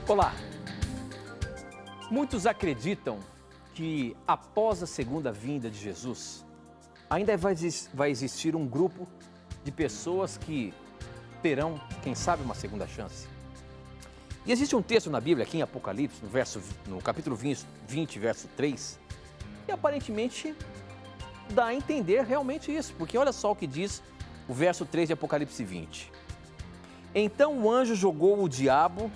Olá! Muitos acreditam que após a segunda vinda de Jesus, ainda vai existir um grupo de pessoas que terão, quem sabe, uma segunda chance. E existe um texto na Bíblia, aqui em Apocalipse, no capítulo 20, verso 3, que aparentemente dá a entender realmente isso, porque olha só o que diz o verso 3 de Apocalipse 20. Então o anjo jogou o diabo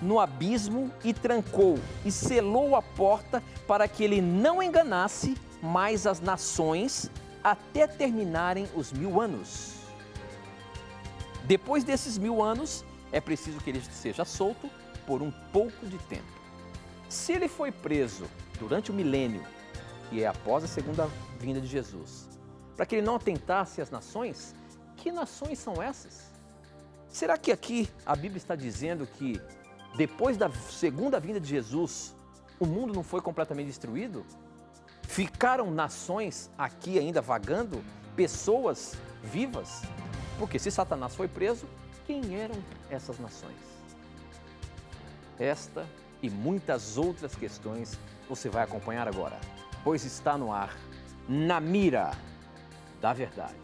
no abismo e trancou e selou a porta para que ele não enganasse mais as nações até terminarem os 1000 anos. Depois desses 1000 anos, é preciso que ele seja solto por um pouco de tempo. Se ele foi preso durante o milênio, que é após a segunda vinda de Jesus, para que ele não atentasse às nações, que nações são essas? Será que aqui a Bíblia está dizendo que depois da segunda vinda de Jesus, o mundo não foi completamente destruído? Ficaram nações aqui ainda vagando? Pessoas vivas? Porque se Satanás foi preso, quem eram essas nações? Esta e muitas outras questões você vai acompanhar agora, pois está no ar, Na Mira da Verdade.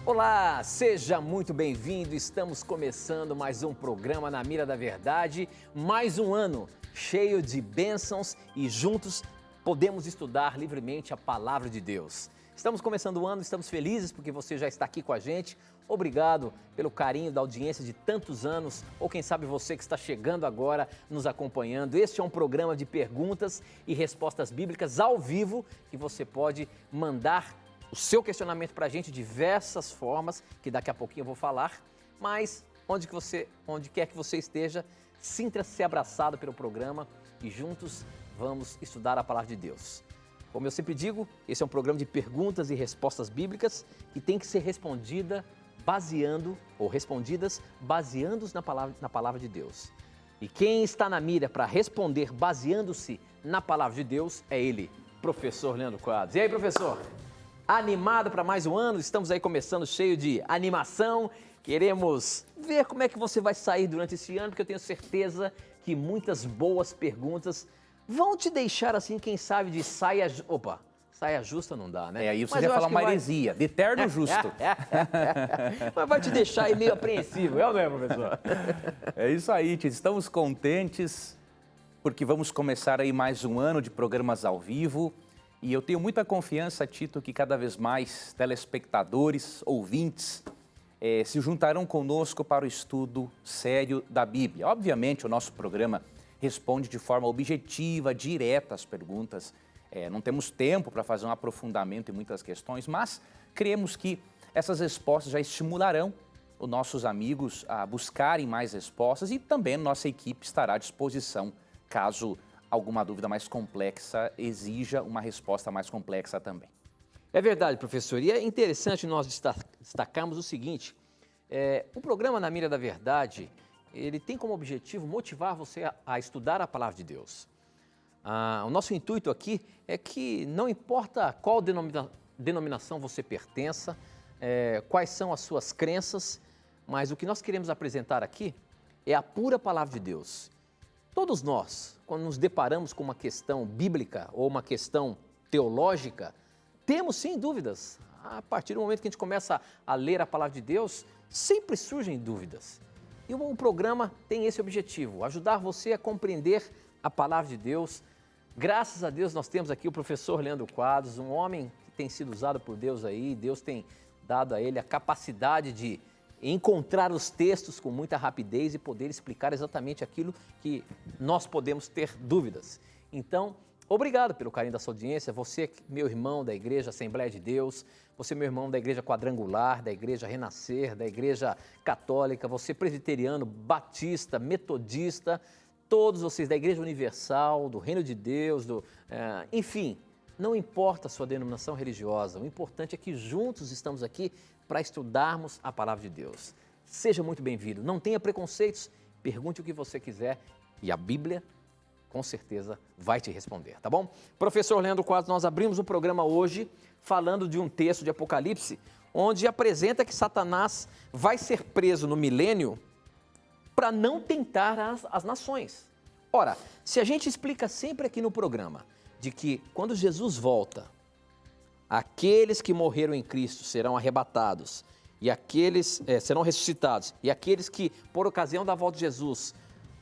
Olá, seja muito bem-vindo. Estamos começando mais um programa Na Mira da Verdade, mais um ano cheio de bênçãos e juntos podemos estudar livremente a Palavra de Deus. Estamos começando o ano, estamos felizes porque você já está aqui com a gente. Obrigado pelo carinho da audiência de tantos anos, ou quem sabe você que está chegando agora nos acompanhando. Este é um programa de perguntas e respostas bíblicas ao vivo que você pode mandar o seu questionamento para a gente de diversas formas, que daqui a pouquinho eu vou falar, mas onde quer que você esteja, sinta-se abraçado pelo programa e juntos vamos estudar a Palavra de Deus. Como eu sempre digo, esse é um programa de perguntas e respostas bíblicas que tem que ser respondidas baseando-se na palavra de Deus. E quem está na mira para responder baseando-se na Palavra de Deus é ele, professor Leandro Quadros. E aí, professor? Animado para mais um ano? Estamos aí começando cheio de animação. Queremos ver como é que você vai sair durante esse ano, porque eu tenho certeza que muitas boas perguntas vão te deixar assim, quem sabe, de saia justa não dá, né? Aí você já fala uma heresia, de terno justo. Mas vai te deixar aí meio apreensivo, é ou não é, professor? É isso aí, Tito. Estamos contentes porque vamos começar aí mais um ano de programas ao vivo. E eu tenho muita confiança, Tito, que cada vez mais telespectadores, ouvintes, se juntarão conosco para o estudo sério da Bíblia. Obviamente, o nosso programa responde de forma objetiva, direta às perguntas. Não temos tempo para fazer um aprofundamento em muitas questões, mas cremos que essas respostas já estimularão os nossos amigos a buscarem mais respostas e também nossa equipe estará à disposição, caso alguma dúvida mais complexa exija uma resposta mais complexa também. É verdade, professor. E é interessante nós destacarmos o seguinte, o programa Na Mira da Verdade, ele tem como objetivo motivar você a estudar a Palavra de Deus. O nosso intuito aqui é que não importa qual denominação você pertença, quais são as suas crenças, mas o que nós queremos apresentar aqui é a pura Palavra de Deus. Todos nós, quando nos deparamos com uma questão bíblica ou uma questão teológica, temos sim dúvidas. A partir do momento que a gente começa a ler a Palavra de Deus, sempre surgem dúvidas. E o programa tem esse objetivo, ajudar você a compreender a Palavra de Deus. Graças a Deus nós temos aqui o professor Leandro Quadros, um homem que tem sido usado por Deus aí, Deus tem dado a ele a capacidade de encontrar os textos com muita rapidez e poder explicar exatamente aquilo que nós podemos ter dúvidas. Então, obrigado pelo carinho da sua audiência, você, meu irmão da Igreja Assembleia de Deus, você, meu irmão da Igreja Quadrangular, da Igreja Renascer, da Igreja Católica, você presbiteriano, batista, metodista, todos vocês da Igreja Universal, do Reino de Deus, enfim, Não importa a sua denominação religiosa, o importante é que juntos estamos aqui para estudarmos a palavra de Deus. Seja muito bem-vindo, não tenha preconceitos, pergunte o que você quiser e a Bíblia, com certeza, vai te responder, tá bom? Professor Leandro Quadros, nós abrimos o programa hoje falando de um texto de Apocalipse, onde apresenta que Satanás vai ser preso no milênio para não tentar as nações. Ora, se a gente explica sempre aqui no programa de que quando Jesus volta, aqueles que morreram em Cristo serão arrebatados e aqueles serão ressuscitados e aqueles que, por ocasião da volta de Jesus,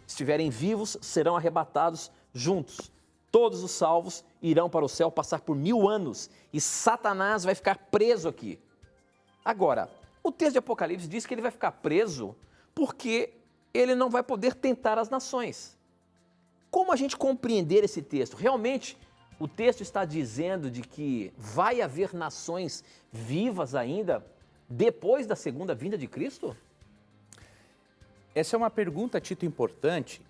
estiverem vivos, serão arrebatados juntos. Todos os salvos irão para o céu passar por 1000 anos e Satanás vai ficar preso aqui. Agora, o texto de Apocalipse diz que ele vai ficar preso porque ele não vai poder tentar as nações. Como a gente compreender esse texto? Realmente, o texto está dizendo de que vai haver nações vivas ainda depois da segunda vinda de Cristo? Essa é uma pergunta, Tito, importante,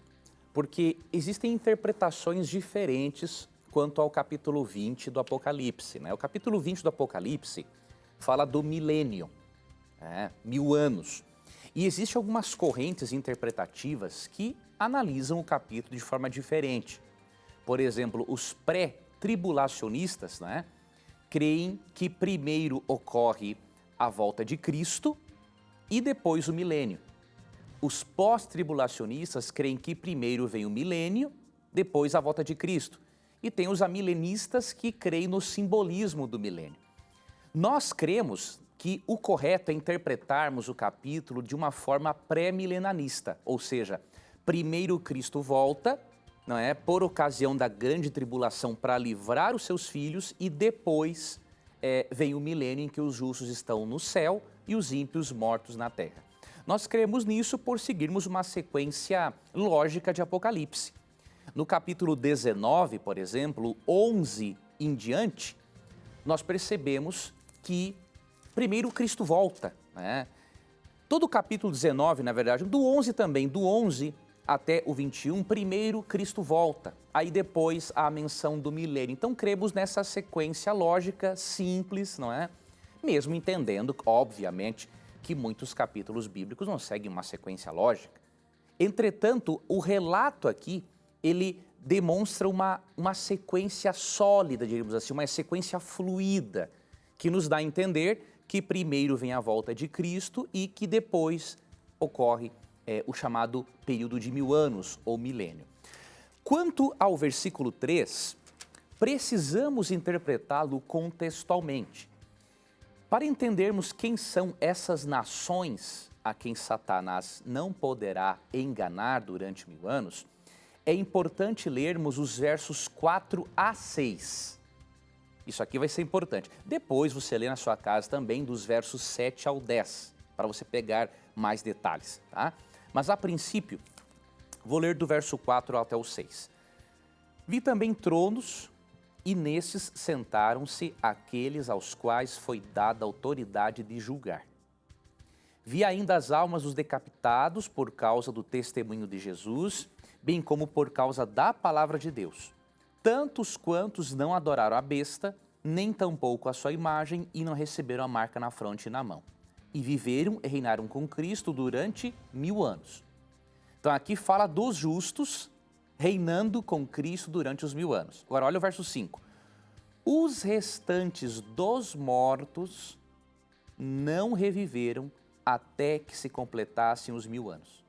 porque existem interpretações diferentes quanto ao capítulo 20 do Apocalipse, né? O capítulo 20 do Apocalipse fala do milênio, 1000 anos. E existem algumas correntes interpretativas que analisam o capítulo de forma diferente. Por exemplo, os pré-tribulacionistas, creem que primeiro ocorre a volta de Cristo e depois o milênio. Os pós-tribulacionistas creem que primeiro vem o milênio, depois a volta de Cristo. E tem os amilenistas que creem no simbolismo do milênio. Nós cremos que o correto é interpretarmos o capítulo de uma forma pré-milenarista, ou seja, primeiro Cristo volta, por ocasião da grande tribulação para livrar os seus filhos e depois vem o milênio em que os justos estão no céu e os ímpios mortos na terra. Nós cremos nisso por seguirmos uma sequência lógica de Apocalipse. No capítulo 19, por exemplo, 11 em diante, nós percebemos que primeiro Cristo volta. Todo o capítulo 19, na verdade, do 11 também, do 11 até o 21, primeiro Cristo volta. Aí depois a menção do milênio. Então cremos nessa sequência lógica simples, Mesmo entendendo, obviamente, que muitos capítulos bíblicos não seguem uma sequência lógica. Entretanto, o relato aqui, ele demonstra uma sequência sólida, diríamos assim, uma sequência fluida, que nos dá a entender que primeiro vem a volta de Cristo e que depois ocorre o chamado período de 1000 anos ou milênio. Quanto ao versículo 3, precisamos interpretá-lo contextualmente. Para entendermos quem são essas nações a quem Satanás não poderá enganar durante 1000 anos, é importante lermos os versos 4 a 6. Isso aqui vai ser importante. Depois você lê na sua casa também dos versos 7 ao 10, para você pegar mais detalhes, tá? Mas a princípio, vou ler do verso 4 até o 6. Vi também tronos, e nesses sentaram-se aqueles aos quais foi dada a autoridade de julgar. Vi ainda as almas dos decapitados por causa do testemunho de Jesus, bem como por causa da palavra de Deus. Tantos quantos não adoraram a besta, nem tampouco a sua imagem, e não receberam a marca na fronte e na mão. E viveram e reinaram com Cristo durante 1000 anos. Então aqui fala dos justos reinando com Cristo durante os 1000 anos. Agora olha o verso 5. Os restantes dos mortos não reviveram até que se completassem os 1000 anos.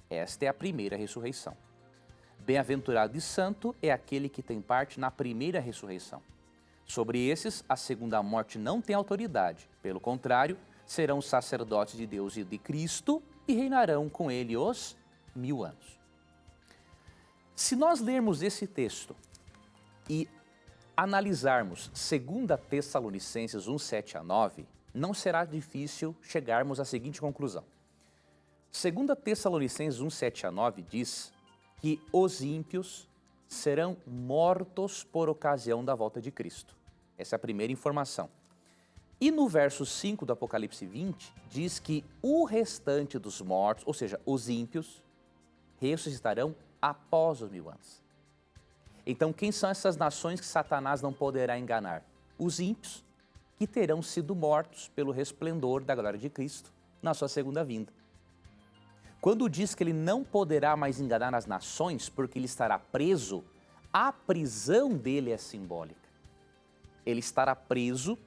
Esta é a primeira ressurreição. Bem-aventurado e santo é aquele que tem parte na primeira ressurreição. Sobre esses, a segunda morte não tem autoridade. Pelo contrário, serão sacerdotes de Deus e de Cristo e reinarão com ele os 1000 anos. Se nós lermos esse texto e analisarmos 2 Tessalonicenses 1, 7 a 9, não será difícil chegarmos à seguinte conclusão. 2 Tessalonicenses 1, 7 a 9 diz que os ímpios serão mortos por ocasião da volta de Cristo. Essa é a primeira informação. E no verso 5 do Apocalipse 20, diz que o restante dos mortos, ou seja, os ímpios, ressuscitarão após os 1000 anos. Então, quem são essas nações que Satanás não poderá enganar? Os ímpios, que terão sido mortos pelo resplendor da glória de Cristo na sua segunda vinda. Quando diz que ele não poderá mais enganar as nações porque ele estará preso, a prisão dele é simbólica. Ele estará preso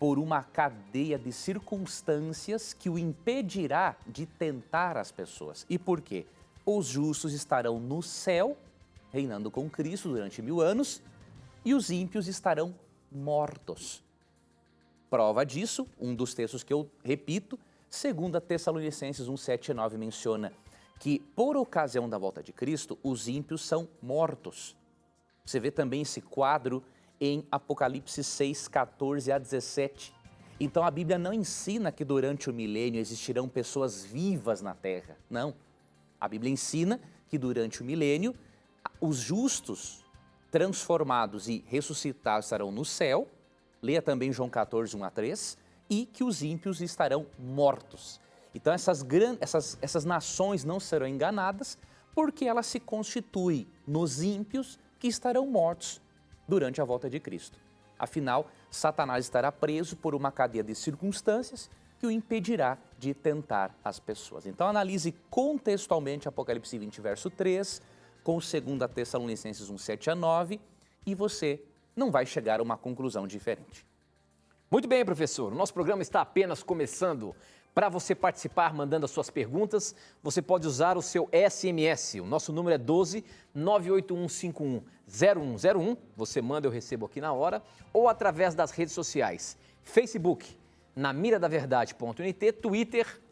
por uma cadeia de circunstâncias que o impedirá de tentar as pessoas. E por quê? Os justos estarão no céu, reinando com Cristo durante 1000 anos, e os ímpios estarão mortos. Prova disso, um dos textos que eu repito, 2 Tessalonicenses 1, 7 e 9 menciona que, por ocasião da volta de Cristo, os ímpios são mortos. Você vê também esse quadro em Apocalipse 6, 14 a 17. Então a Bíblia não ensina que durante o milênio existirão pessoas vivas na terra. Não. A Bíblia ensina que durante o milênio os justos transformados e ressuscitados estarão no céu. Leia também João 14, 1 a 3. E que os ímpios estarão mortos. Então essas nações não serão enganadas porque elas se constituem nos ímpios que estarão mortos durante a volta de Cristo. Afinal, Satanás estará preso por uma cadeia de circunstâncias que o impedirá de tentar as pessoas. Então analise contextualmente Apocalipse 20, verso 3, com 2 Tessalonicenses 1, 7 a 9, e você não vai chegar a uma conclusão diferente. Muito bem, professor. O nosso programa está apenas começando. Para você participar mandando as suas perguntas, você pode usar o seu SMS. O nosso número é 12 98151 0101. Você manda, eu recebo aqui na hora. Ou através das redes sociais. Facebook, namiradaverdade.nt, Twitter,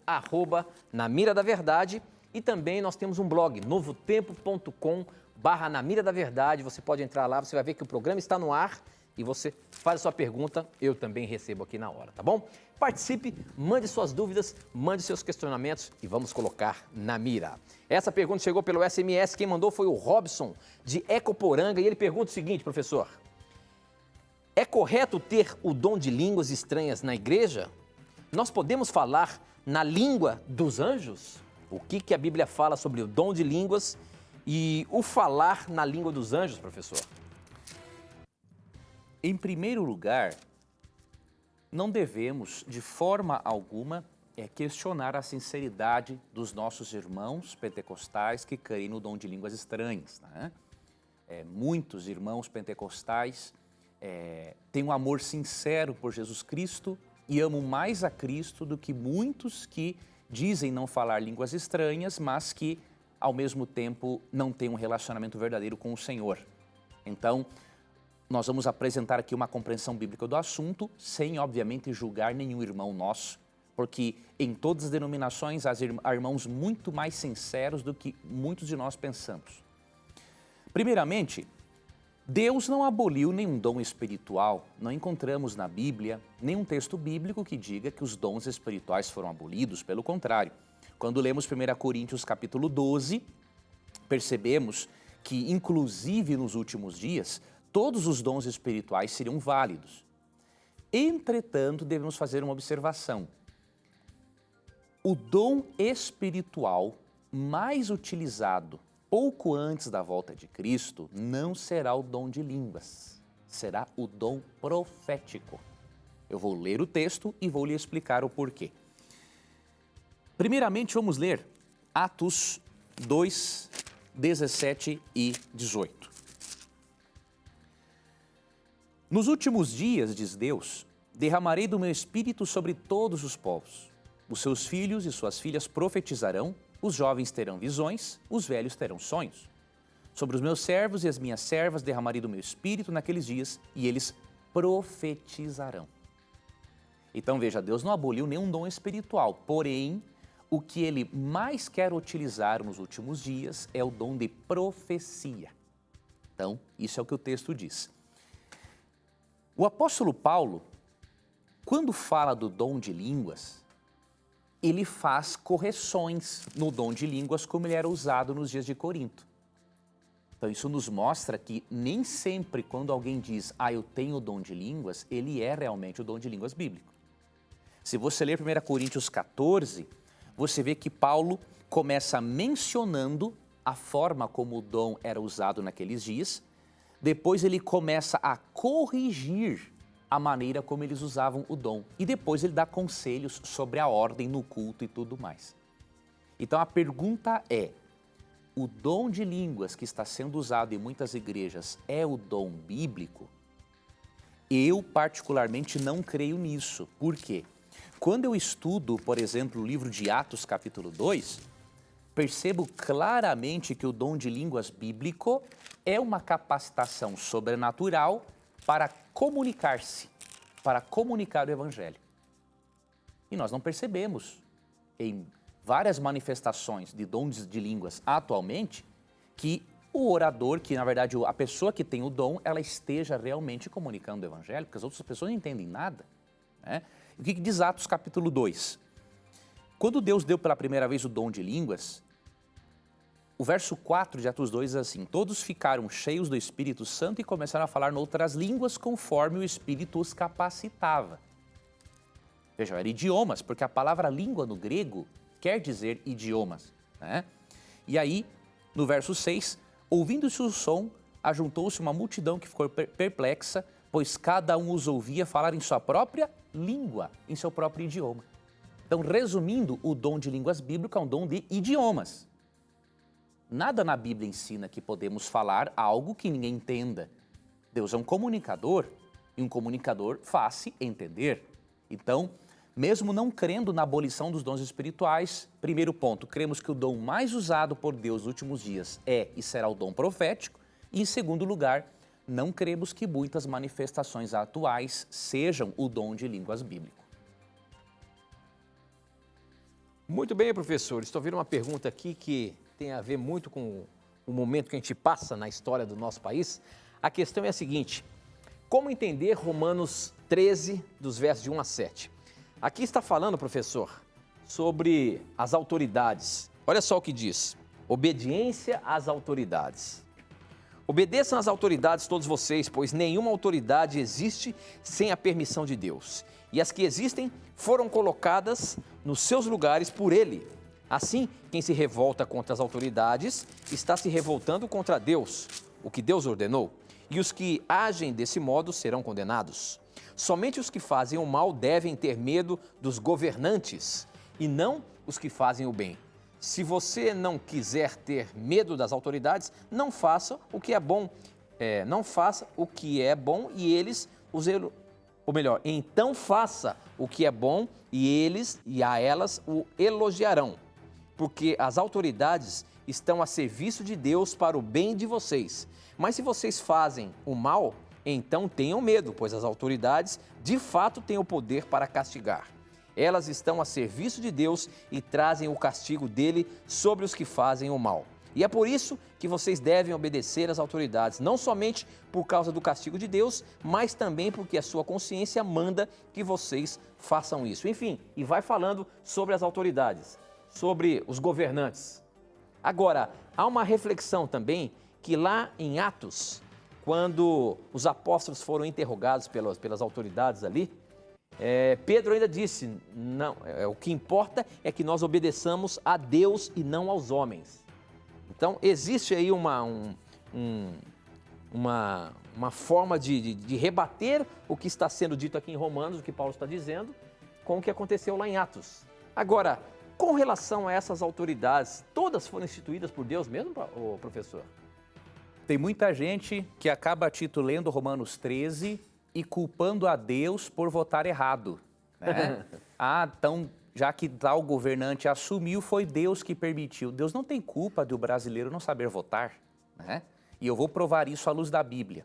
@namiradaverdade. E também nós temos um blog, novotempo.com/namiradaverdade. Você pode entrar lá, você vai ver que o programa está no ar. E você faz a sua pergunta, eu também recebo aqui na hora, tá bom? Participe, mande suas dúvidas, mande seus questionamentos e vamos colocar na mira. Essa pergunta chegou pelo SMS, quem mandou foi o Robson, de Ecoporanga, e ele pergunta o seguinte, professor. É correto ter o dom de línguas estranhas na igreja? Nós podemos falar na língua dos anjos? O que a Bíblia fala sobre o dom de línguas e o falar na língua dos anjos, professor? Em primeiro lugar, não devemos, de forma alguma, questionar a sinceridade dos nossos irmãos pentecostais que creem no dom de línguas estranhas. Né? Muitos irmãos pentecostais têm um amor sincero por Jesus Cristo e amam mais a Cristo do que muitos que dizem não falar línguas estranhas, mas que, ao mesmo tempo, não têm um relacionamento verdadeiro com o Senhor. Então, nós vamos apresentar aqui uma compreensão bíblica do assunto, sem, obviamente, julgar nenhum irmão nosso, porque em todas as denominações há irmãos muito mais sinceros do que muitos de nós pensamos. Primeiramente, Deus não aboliu nenhum dom espiritual. Não encontramos na Bíblia nenhum texto bíblico que diga que os dons espirituais foram abolidos, pelo contrário. Quando lemos 1 Coríntios capítulo 12, percebemos que, inclusive nos últimos dias, todos os dons espirituais seriam válidos. Entretanto, devemos fazer uma observação. O dom espiritual mais utilizado pouco antes da volta de Cristo não será o dom de línguas, será o dom profético. Eu vou ler o texto e vou lhe explicar o porquê. Primeiramente, vamos ler Atos 2, 17 e 18. Nos últimos dias, diz Deus, derramarei do meu espírito sobre todos os povos. Os seus filhos e suas filhas profetizarão, os jovens terão visões, os velhos terão sonhos. Sobre os meus servos e as minhas servas derramarei do meu espírito naqueles dias e eles profetizarão. Então veja, Deus não aboliu nenhum dom espiritual, porém, o que ele mais quer utilizar nos últimos dias é o dom de profecia. Então, isso é o que o texto diz. O apóstolo Paulo, quando fala do dom de línguas, ele faz correções no dom de línguas como ele era usado nos dias de Corinto. Então isso nos mostra que nem sempre quando alguém diz, eu tenho o dom de línguas, ele é realmente o dom de línguas bíblico. Se você ler 1 Coríntios 14, você vê que Paulo começa mencionando a forma como o dom era usado naqueles dias. Depois ele começa a corrigir a maneira como eles usavam o dom. E depois ele dá conselhos sobre a ordem no culto e tudo mais. Então a pergunta é, o dom de línguas que está sendo usado em muitas igrejas é o dom bíblico? Eu particularmente não creio nisso. Por quê? Quando eu estudo, por exemplo, o livro de Atos capítulo 2, percebo claramente que o dom de línguas bíblico é uma capacitação sobrenatural para comunicar-se, para comunicar o Evangelho. E nós não percebemos em várias manifestações de dons de línguas atualmente que o orador, que na verdade a pessoa que tem o dom, ela esteja realmente comunicando o Evangelho, porque as outras pessoas não entendem nada, né? O que diz Atos capítulo 2? Quando Deus deu pela primeira vez o dom de línguas, o verso 4 de Atos 2 diz assim, todos ficaram cheios do Espírito Santo e começaram a falar noutras línguas conforme o Espírito os capacitava. Vejam, eram idiomas, porque a palavra língua no grego quer dizer idiomas, né? E aí, no verso 6, ouvindo-se o som, ajuntou-se uma multidão que ficou perplexa, pois cada um os ouvia falar em sua própria língua, em seu próprio idioma. Então, resumindo, o dom de línguas bíblicas é um dom de idiomas. Nada na Bíblia ensina que podemos falar algo que ninguém entenda. Deus é um comunicador e um comunicador faz-se entender. Então, mesmo não crendo na abolição dos dons espirituais, primeiro ponto, cremos que o dom mais usado por Deus nos últimos dias é e será o dom profético. E, em segundo lugar, não cremos que muitas manifestações atuais sejam o dom de línguas bíblico. Muito bem, professor. Estou vendo uma pergunta aqui que tem a ver muito com o momento que a gente passa na história do nosso país. A questão é a seguinte, como entender Romanos 13, dos versos de 1 a 7? Aqui está falando, professor, sobre as autoridades. Olha só o que diz, obediência às autoridades. Obedeçam às autoridades todos vocês, pois nenhuma autoridade existe sem a permissão de Deus. E as que existem foram colocadas nos seus lugares por Ele. Assim, quem se revolta contra as autoridades está se revoltando contra Deus, o que Deus ordenou. E os que agem desse modo serão condenados. Somente os que fazem o mal devem ter medo dos governantes, e não os que fazem o bem. Se você não quiser ter medo das autoridades, não faça o que é bom. Não faça o que é bom e eles ou melhor, então faça o que é bom e eles e a elas o elogiarão. Porque as autoridades estão a serviço de Deus para o bem de vocês. Mas se vocês fazem o mal, então tenham medo, pois as autoridades de fato têm o poder para castigar. Elas estão a serviço de Deus e trazem o castigo dele sobre os que fazem o mal. E é por isso que vocês devem obedecer às autoridades, não somente por causa do castigo de Deus, mas também porque a sua consciência manda que vocês façam isso. Enfim, e vai falando sobre as autoridades, sobre os governantes. Agora, há uma reflexão também que lá em Atos, quando os apóstolos foram interrogados pelas autoridades ali, Pedro ainda disse, não, o que importa é que nós obedeçamos a Deus e não aos homens. Então, existe aí uma forma de rebater o que está sendo dito aqui em Romanos, o que Paulo está dizendo, com o que aconteceu lá em Atos. Agora, com relação a essas autoridades, todas foram instituídas por Deus mesmo, professor? Tem muita gente que acaba lendo Romanos 13 e culpando a Deus por votar errado, né? Então, já que tal governante assumiu, foi Deus que permitiu. Deus não tem culpa de o brasileiro não saber votar, né? E eu vou provar isso à luz da Bíblia.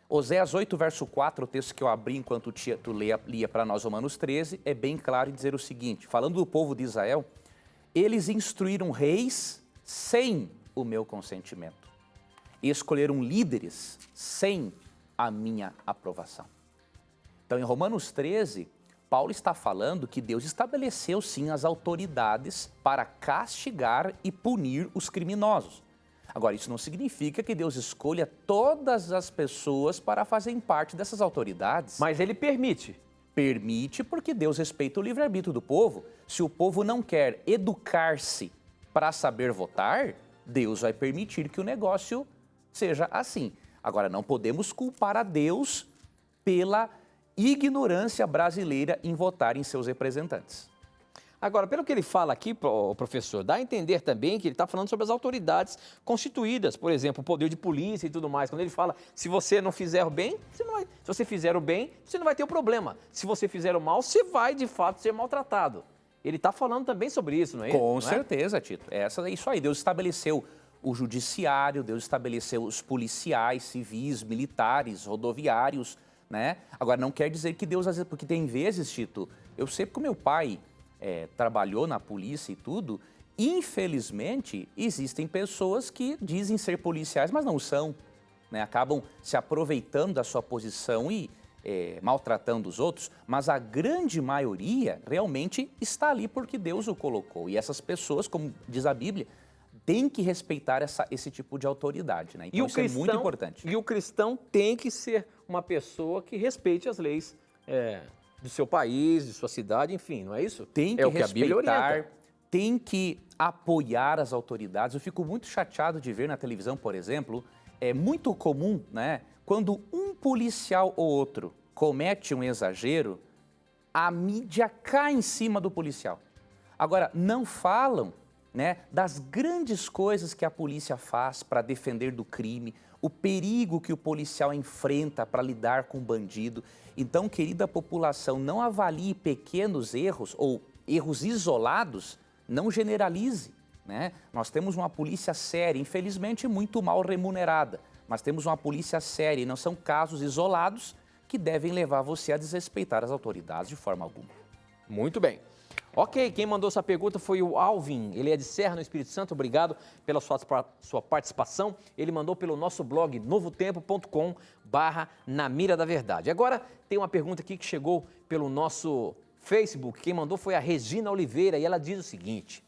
Oséias 8, verso 4, o texto que eu abri enquanto tu lia para nós Romanos 13, é bem claro em dizer o seguinte, falando do povo de Israel, eles instruíram reis sem o meu consentimento e escolheram líderes sem a minha aprovação. Então, em Romanos 13, Paulo está falando que Deus estabeleceu sim as autoridades para castigar e punir os criminosos. Agora, isso não significa que Deus escolha todas as pessoas para fazerem parte dessas autoridades. Mas ele permite. Permite porque Deus respeita o livre-arbítrio do povo. Se o povo não quer educar-se para saber votar, Deus vai permitir que o negócio seja assim. Agora, não podemos culpar a Deus pela ignorância brasileira em votar em seus representantes. Agora, pelo que ele fala aqui, professor, dá a entender também que ele está falando sobre as autoridades constituídas, por exemplo, o poder de polícia e tudo mais. Quando ele fala, se você não fizer o bem, se você fizer o bem, você não vai ter o problema. Se você fizer o mal, você vai, de fato, ser maltratado. Ele está falando também sobre isso, não é? Com certeza, Tito. É isso aí. Deus estabeleceu o judiciário, Deus estabeleceu os policiais, civis, militares, rodoviários, né? Agora, não quer dizer que Deus, às vezes, porque tem vezes, Tito, eu sei porque o meu pai trabalhou na polícia e tudo, infelizmente, existem pessoas que dizem ser policiais, mas não são, né? Acabam se aproveitando da sua posição e maltratando os outros, mas a grande maioria realmente está ali porque Deus o colocou. E essas pessoas, como diz a Bíblia, têm que respeitar esse tipo de autoridade, né? Então isso é muito importante. E o cristão tem que ser uma pessoa que respeite as leis do seu país, de sua cidade, enfim, não é isso? Tem que respeitar, tem que apoiar as autoridades. Eu fico muito chateado de ver na televisão, por exemplo, é muito comum, né? Quando um policial ou outro comete um exagero, a mídia cai em cima do policial. Agora, não falam, né, das grandes coisas que a polícia faz para defender do crime, o perigo que o policial enfrenta para lidar com o bandido. Então, querida população, não avalie pequenos erros ou erros isolados, não generalize, né? Nós temos uma polícia séria, infelizmente muito mal remunerada, mas temos uma polícia séria e não são casos isolados que devem levar você a desrespeitar as autoridades de forma alguma. Muito bem. Ok, quem mandou essa pergunta foi o Alvin, ele é de Serra, no Espírito Santo, obrigado pela sua participação. Ele mandou pelo nosso blog novotempo.com/Na Mira da Verdade. Agora tem uma pergunta aqui que chegou pelo nosso Facebook, quem mandou foi a Regina Oliveira e ela diz o seguinte: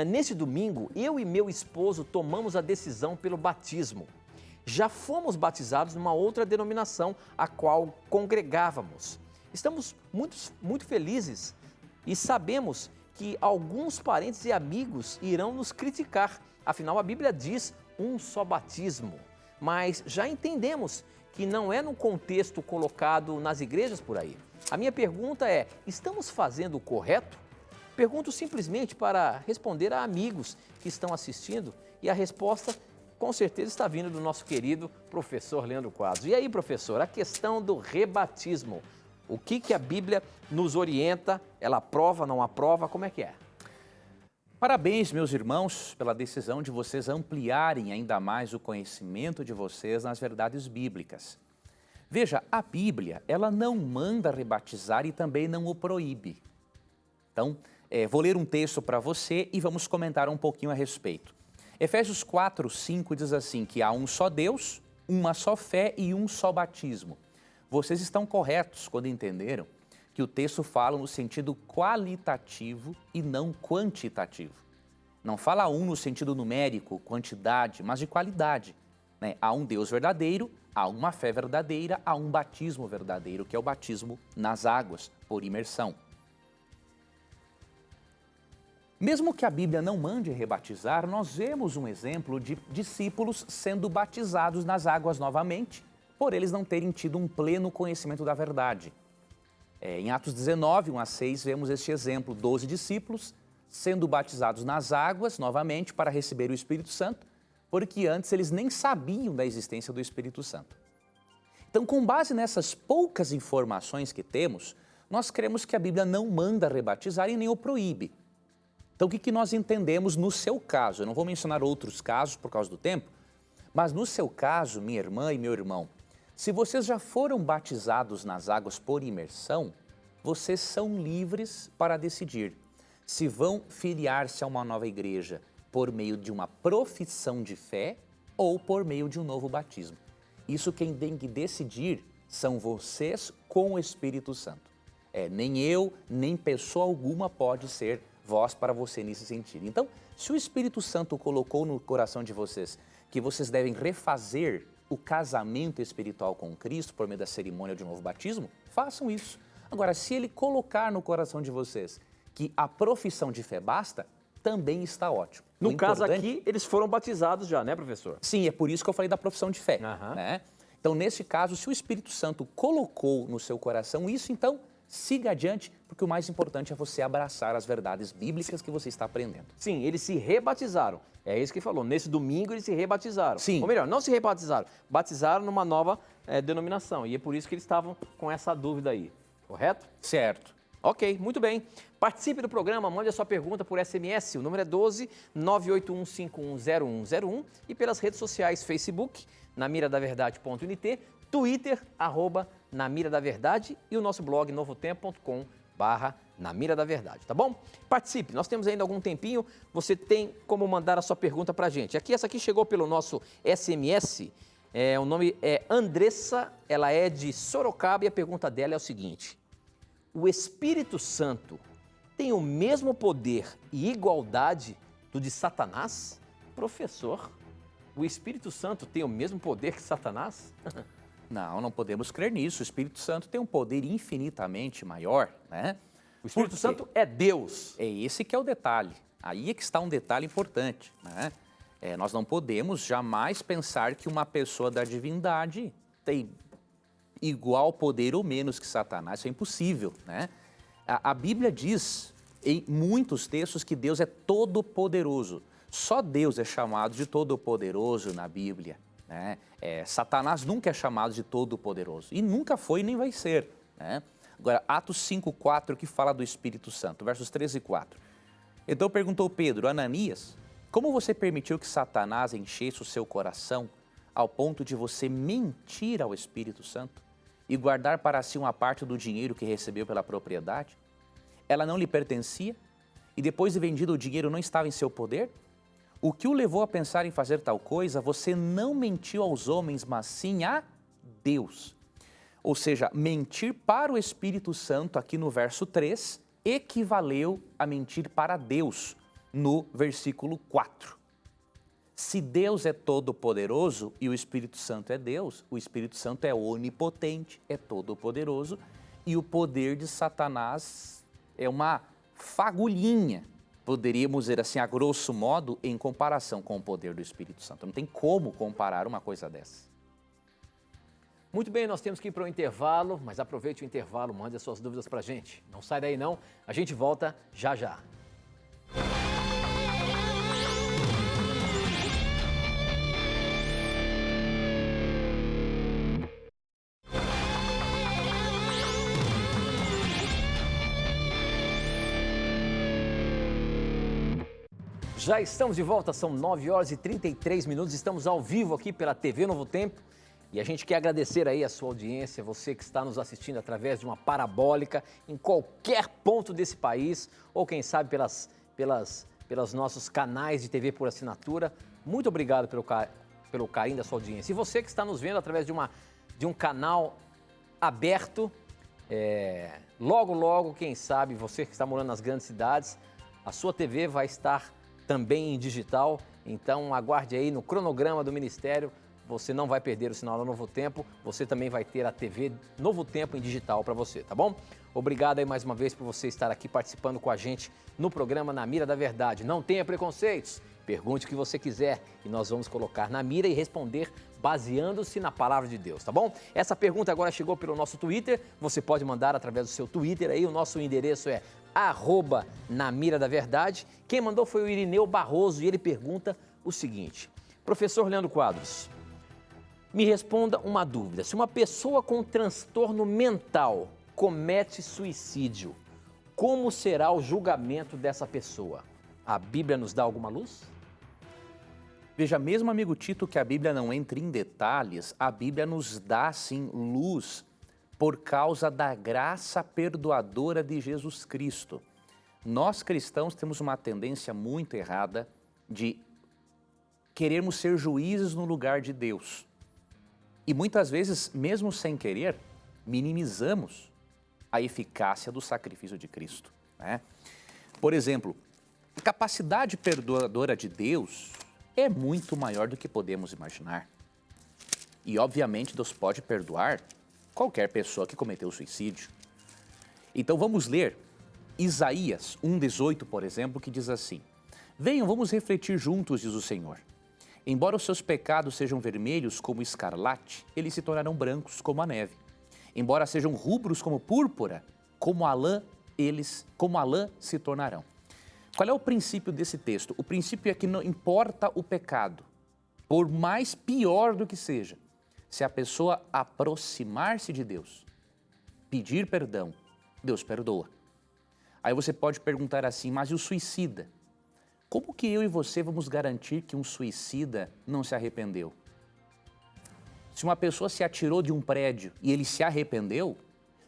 nesse domingo, eu e meu esposo tomamos a decisão pelo batismo. Já fomos batizados numa outra denominação a qual congregávamos. Estamos muito felizes e sabemos que alguns parentes e amigos irão nos criticar. Afinal, a Bíblia diz um só batismo. Mas já entendemos que não é no contexto colocado nas igrejas por aí. A minha pergunta é, estamos fazendo o correto? Pergunto simplesmente para responder a amigos que estão assistindo e a resposta com certeza está vindo do nosso querido professor Leandro Quadros. E aí, professor, a questão do rebatismo. O que a Bíblia nos orienta? Ela aprova, não aprova? Como é que é? Parabéns, meus irmãos, pela decisão de vocês ampliarem ainda mais o conhecimento de vocês nas verdades bíblicas. Veja, a Bíblia, ela não manda rebatizar e também não o proíbe. Então, vou ler um texto para você e vamos comentar um pouquinho a respeito. Efésios 4:5 diz assim, que há um só Deus, uma só fé e um só batismo. Vocês estão corretos quando entenderam que o texto fala no sentido qualitativo e não quantitativo. Não fala no sentido numérico, quantidade, mas de qualidade, né? Há um Deus verdadeiro, há uma fé verdadeira, há um batismo verdadeiro, que é o batismo nas águas, por imersão. Mesmo que a Bíblia não mande rebatizar, nós vemos um exemplo de discípulos sendo batizados nas águas novamente, por eles não terem tido um pleno conhecimento da verdade. Em Atos 19, 1-6, vemos este exemplo, 12 discípulos sendo batizados nas águas novamente para receber o Espírito Santo, porque antes eles nem sabiam da existência do Espírito Santo. Então, com base nessas poucas informações que temos, nós cremos que a Bíblia não manda rebatizar e nem o proíbe. Então, o que nós entendemos no seu caso? Eu não vou mencionar outros casos por causa do tempo, mas no seu caso, minha irmã e meu irmão, se vocês já foram batizados nas águas por imersão, vocês são livres para decidir se vão filiar-se a uma nova igreja por meio de uma profissão de fé ou por meio de um novo batismo. Isso quem tem que decidir são vocês com o Espírito Santo. Nem eu, nem pessoa alguma pode ser voz para você nesse sentido. Então, se o Espírito Santo colocou no coração de vocês que vocês devem refazer o casamento espiritual com Cristo por meio da cerimônia de um novo batismo, façam isso. Agora, se ele colocar no coração de vocês que a profissão de fé basta, também está ótimo. No caso aqui, eles foram batizados já, né, professor? Sim, é por isso que eu falei da profissão de fé. Né? Então, nesse caso, se o Espírito Santo colocou no seu coração isso, então siga adiante, porque o mais importante é você abraçar as verdades bíblicas que você está aprendendo. Sim, eles se rebatizaram. É isso que ele falou. Nesse domingo eles se rebatizaram. Sim. Ou melhor, não se rebatizaram, batizaram numa nova denominação. E é por isso que eles estavam com essa dúvida aí. Correto? Certo. Ok, muito bem. Participe do programa, mande a sua pergunta por SMS. O número é 12 981510101 e pelas redes sociais Facebook, namiradaverdade.nt, Twitter, @namiradaverdade e o nosso blog novotempo.com/namiradaverdade, tá bom? Participe, nós temos ainda algum tempinho, você tem como mandar a sua pergunta pra gente. Essa aqui chegou pelo nosso SMS, o nome é Andressa, ela é de Sorocaba e a pergunta dela é o seguinte: o Espírito Santo tem o mesmo poder e igualdade do de Satanás? Professor, o Espírito Santo tem o mesmo poder que Satanás? Não podemos crer nisso. O Espírito Santo tem um poder infinitamente maior, né? O Espírito Santo é Deus. É esse que é o detalhe. Aí é que está um detalhe importante, né? Nós não podemos jamais pensar que uma pessoa da divindade tem igual poder ou menos que Satanás. Isso é impossível, né? A Bíblia diz em muitos textos que Deus é todo-poderoso. Só Deus é chamado de todo-poderoso na Bíblia, né? Satanás nunca é chamado de todo-poderoso e nunca foi nem vai ser, né? Agora, Atos 5:4 que fala do Espírito Santo, versos 13 e 4. Então perguntou Pedro: Ananias, como você permitiu que Satanás enchesse o seu coração ao ponto de você mentir ao Espírito Santo e guardar para si uma parte do dinheiro que recebeu pela propriedade? Ela não lhe pertencia? E depois de vendido o dinheiro não estava em seu poder? O que o levou a pensar em fazer tal coisa? Você não mentiu aos homens, mas sim a Deus. Ou seja, mentir para o Espírito Santo, aqui no verso 3, equivaleu a mentir para Deus, no versículo 4. Se Deus é todo-poderoso e o Espírito Santo é Deus, o Espírito Santo é onipotente, é todo-poderoso, e o poder de Satanás é uma fagulhinha, poderíamos dizer assim, a grosso modo, em comparação com o poder do Espírito Santo. Não tem como comparar uma coisa dessa. Muito bem, nós temos que ir para o intervalo, mas aproveite o intervalo, mande as suas dúvidas para a gente. Não sai daí não, a gente volta já já. Já estamos de volta, são 9 horas e 33 minutos, estamos ao vivo aqui pela TV Novo Tempo e a gente quer agradecer aí a sua audiência, você que está nos assistindo através de uma parabólica em qualquer ponto desse país ou quem sabe pelos nossos canais de TV por assinatura. Muito obrigado pelo carinho da sua audiência. E você que está nos vendo através de um canal aberto, logo, quem sabe, você que está morando nas grandes cidades, a sua TV vai estar também em digital, então aguarde aí no cronograma do Ministério, você não vai perder o sinal da Novo Tempo, você também vai ter a TV Novo Tempo em digital para você, tá bom? Obrigado aí mais uma vez por você estar aqui participando com a gente no programa Na Mira da Verdade. Não tenha preconceitos, pergunte o que você quiser e nós vamos colocar na mira e responder baseando-se na palavra de Deus, tá bom? Essa pergunta agora chegou pelo nosso Twitter, você pode mandar através do seu Twitter aí, o nosso endereço é @namiradaverdade. Quem mandou foi o Irineu Barroso e ele pergunta o seguinte: professor Leandro Quadros, me responda uma dúvida. Se uma pessoa com transtorno mental comete suicídio, como será o julgamento dessa pessoa? A Bíblia nos dá alguma luz? Veja, mesmo amigo Tito, que a Bíblia não entre em detalhes, a Bíblia nos dá sim luz por causa da graça perdoadora de Jesus Cristo. Nós cristãos temos uma tendência muito errada de querermos ser juízes no lugar de Deus. E muitas vezes, mesmo sem querer, minimizamos a eficácia do sacrifício de Cristo, né? Por exemplo, a capacidade perdoadora de Deus é muito maior do que podemos imaginar. E, obviamente, Deus pode perdoar qualquer pessoa que cometeu suicídio. Então, vamos ler Isaías 1,18, por exemplo, que diz assim: Venham, vamos refletir juntos, diz o Senhor. Embora os seus pecados sejam vermelhos como escarlate, eles se tornarão brancos como a neve. Embora sejam rubros como púrpura, como a lã se tornarão. Qual é o princípio desse texto? O princípio é que não importa o pecado, por mais pior do que seja, se a pessoa aproximar-se de Deus, pedir perdão, Deus perdoa. Aí você pode perguntar assim, mas e o suicida? Como que eu e você vamos garantir que um suicida não se arrependeu? Se uma pessoa se atirou de um prédio e ele se arrependeu,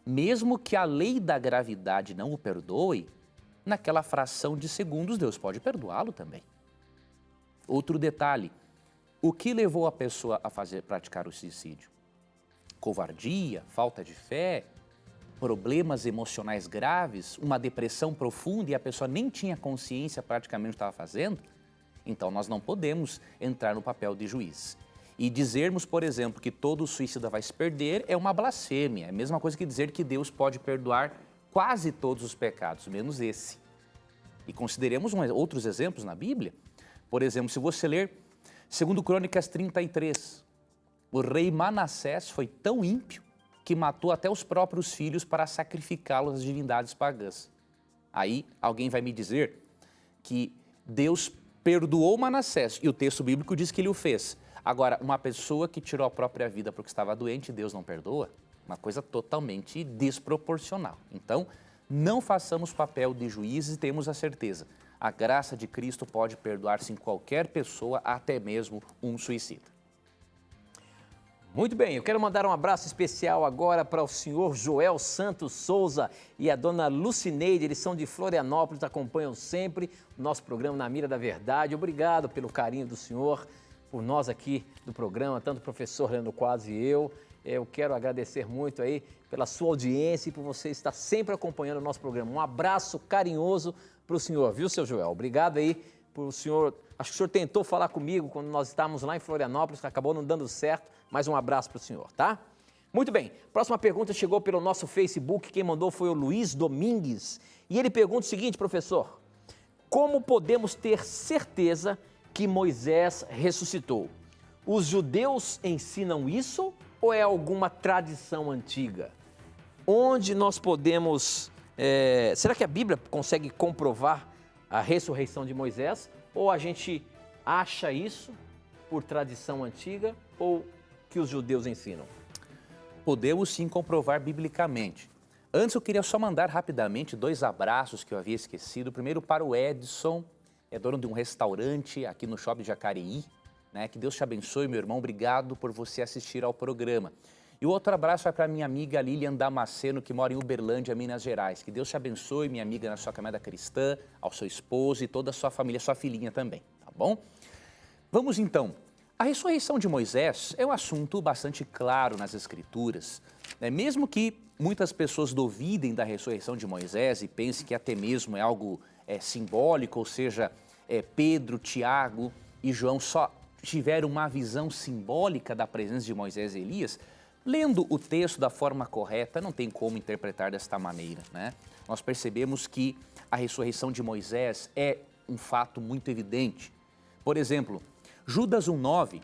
mesmo que a lei da gravidade não o perdoe, naquela fração de segundos Deus pode perdoá-lo também. Outro detalhe, o que levou a pessoa a praticar o suicídio? Covardia, falta de fé, problemas emocionais graves, uma depressão profunda e a pessoa nem tinha consciência praticamente do que estava fazendo? Então nós não podemos entrar no papel de juiz. E dizermos, por exemplo, que todo suicida vai se perder é uma blasfêmia. É a mesma coisa que dizer que Deus pode perdoar quase todos os pecados, menos esse. E consideremos outros exemplos na Bíblia. Por exemplo, se você ler 2 Crônicas 33, o rei Manassés foi tão ímpio que matou até os próprios filhos para sacrificá-los às divindades pagãs. Aí alguém vai me dizer que Deus perdoou Manassés e o texto bíblico diz que ele o fez. Agora, uma pessoa que tirou a própria vida porque estava doente, Deus não perdoa? Uma coisa totalmente desproporcional. Então, não façamos papel de juízes e temos a certeza. A graça de Cristo pode perdoar-se em qualquer pessoa, até mesmo um suicida. Muito bem, eu quero mandar um abraço especial agora para o senhor Joel Santos Souza e a dona Lucineide, eles são de Florianópolis, acompanham sempre o nosso programa Na Mira da Verdade. Obrigado pelo carinho do senhor, por nós aqui do programa, tanto o professor Leandro Quadros e eu. Eu quero agradecer muito aí pela sua audiência e por você estar sempre acompanhando o nosso programa. Um abraço carinhoso para o senhor, viu, seu Joel? Obrigado aí por o senhor. Acho que o senhor tentou falar comigo quando nós estávamos lá em Florianópolis, acabou não dando certo, mas um abraço para o senhor, tá? Muito bem, próxima pergunta chegou pelo nosso Facebook, quem mandou foi o Luiz Domingues. E ele pergunta o seguinte, professor: como podemos ter certeza que Moisés ressuscitou? Os judeus ensinam isso ou é alguma tradição antiga? Onde nós podemos... será que a Bíblia consegue comprovar a ressurreição de Moisés? Ou a gente acha isso por tradição antiga ou que os judeus ensinam? Podemos sim comprovar biblicamente. Antes eu queria só mandar rapidamente 2 abraços que eu havia esquecido. Primeiro para o Edson, é dono de um restaurante aqui no Shopping Jacareí. Né? Que Deus te abençoe, meu irmão. Obrigado por você assistir ao programa. E o outro abraço vai para minha amiga Lilian Damasceno, que mora em Uberlândia, Minas Gerais. Que Deus te abençoe, minha amiga, na sua caminhada cristã, ao seu esposo e toda a sua família, sua filhinha também, tá bom? Vamos então. A ressurreição de Moisés é um assunto bastante claro nas Escrituras. Né? Mesmo que muitas pessoas duvidem da ressurreição de Moisés e pensem que até mesmo é algo simbólico, ou seja, Pedro, Tiago e João só tiveram uma visão simbólica da presença de Moisés e Elias, lendo o texto da forma correta, não tem como interpretar desta maneira, né? Nós percebemos que a ressurreição de Moisés é um fato muito evidente. Por exemplo, Judas 1,9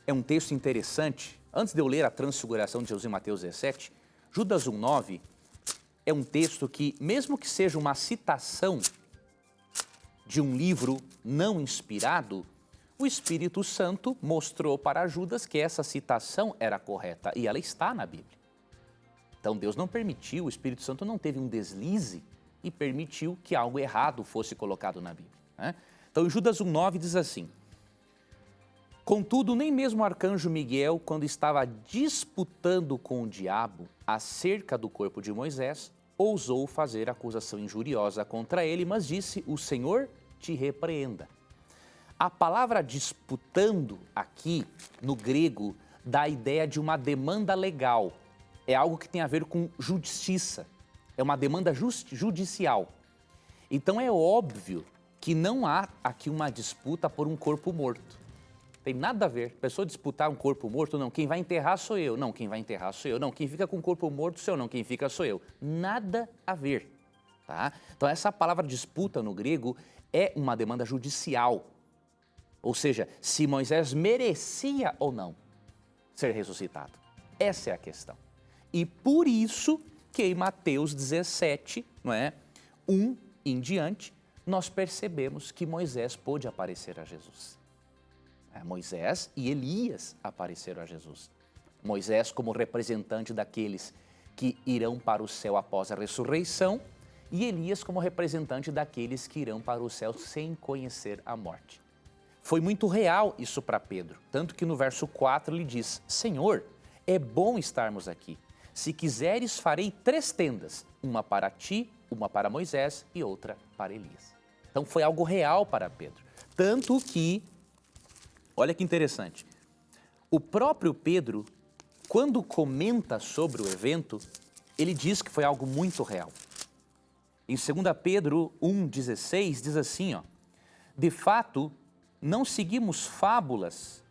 é um texto interessante. Antes de eu ler a transfiguração de Jesus em Mateus 17, Judas 1,9 é um texto que, mesmo que seja uma citação de um livro não inspirado, o Espírito Santo mostrou para Judas que essa citação era correta e ela está na Bíblia. Então Deus não permitiu, o Espírito Santo não teve um deslize e permitiu que algo errado fosse colocado na Bíblia. Né? Então em Judas 1,9 diz assim: contudo, nem mesmo o arcanjo Miguel, quando estava disputando com o diabo acerca do corpo de Moisés, ousou fazer acusação injuriosa contra ele, mas disse: o Senhor te repreenda. A palavra disputando aqui, no grego, dá a ideia de uma demanda legal. É algo que tem a ver com justiça. É uma demanda judicial. Então é óbvio que não há aqui uma disputa por um corpo morto. Tem nada a ver. A pessoa disputar um corpo morto, não. Quem vai enterrar sou eu. Não, quem vai enterrar sou eu. Não, quem fica com o corpo morto sou eu. Não, quem fica sou eu. Nada a ver. Tá? Então essa palavra disputa no grego é uma demanda judicial. Ou seja, se Moisés merecia ou não ser ressuscitado. Essa é a questão. E por isso que em Mateus 17, não é, 1 em diante, nós percebemos que Moisés pôde aparecer a Jesus. Moisés e Elias apareceram a Jesus. Moisés como representante daqueles que irão para o céu após a ressurreição e Elias como representante daqueles que irão para o céu sem conhecer a morte. Foi muito real isso para Pedro, tanto que no verso 4 ele diz, Senhor, é bom estarmos aqui. Se quiseres, farei 3 tendas, uma para ti, uma para Moisés e outra para Elias. Então foi algo real para Pedro. Tanto que, olha que interessante, o próprio Pedro, quando comenta sobre o evento, ele diz que foi algo muito real. Em 2 Pedro 1,16 diz assim, ó, de fato, não seguimos fábulas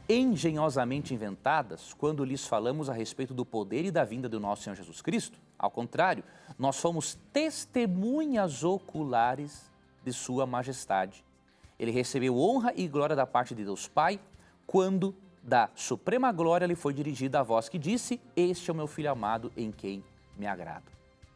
engenhosamente inventadas quando lhes falamos a respeito do poder e da vinda do nosso Senhor Jesus Cristo. Ao contrário, nós somos testemunhas oculares de sua majestade. Ele recebeu honra e glória da parte de Deus Pai, quando da suprema glória lhe foi dirigida a voz que disse, este é o meu Filho amado em quem me agrado.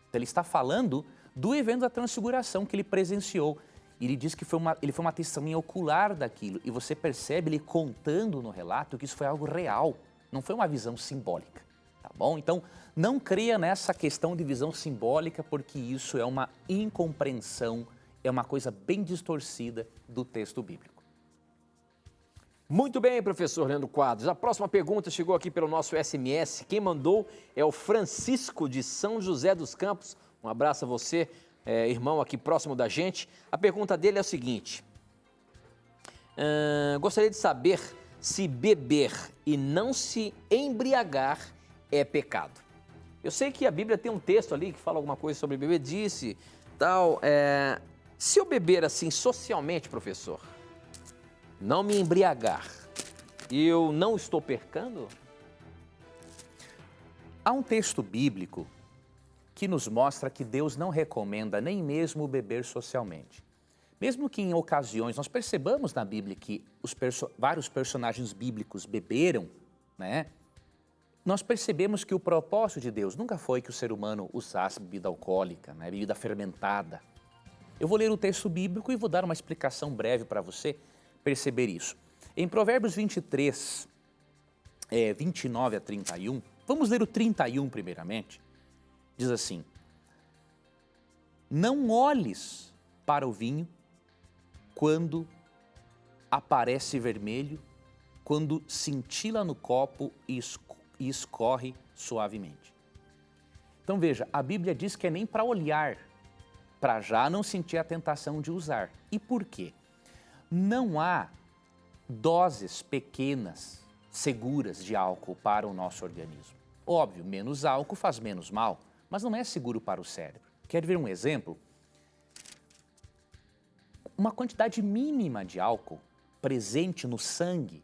Então ele está falando do evento da transfiguração que ele presenciou. E ele diz que ele foi uma testemunha ocular daquilo. E você percebe ele contando no relato que isso foi algo real, não foi uma visão simbólica, tá bom? Então, não creia nessa questão de visão simbólica, porque isso é uma incompreensão, é uma coisa bem distorcida do texto bíblico. Muito bem, professor Leandro Quadros. A próxima pergunta chegou aqui pelo nosso SMS. Quem mandou é o Francisco de São José dos Campos. Um abraço a você, irmão aqui próximo da gente. A pergunta dele é o seguinte. Gostaria de saber se beber e não se embriagar é pecado. Eu sei que a Bíblia tem um texto ali que fala alguma coisa sobre beber, disse, tal. Se eu beber assim socialmente, professor, não me embriagar, eu não estou pecando? Há um texto bíblico que nos mostra que Deus não recomenda nem mesmo beber socialmente. Mesmo que em ocasiões nós percebamos na Bíblia que vários personagens bíblicos beberam, né? Nós percebemos que o propósito de Deus nunca foi que o ser humano usasse bebida alcoólica, né? Bebida fermentada. Eu vou ler o texto bíblico e vou dar uma explicação breve para você perceber isso. Em Provérbios 23, 29 a 31, vamos ler o 31 primeiramente, diz assim, não olhes para o vinho quando aparece vermelho, quando cintila no copo e escorre suavemente. Então veja, a Bíblia diz que é nem para olhar, para já não sentir a tentação de usar. E por quê? Não há doses pequenas, seguras de álcool para o nosso organismo. Óbvio, menos álcool faz menos mal, mas não é seguro para o cérebro. Quer ver um exemplo? Uma quantidade mínima de álcool presente no sangue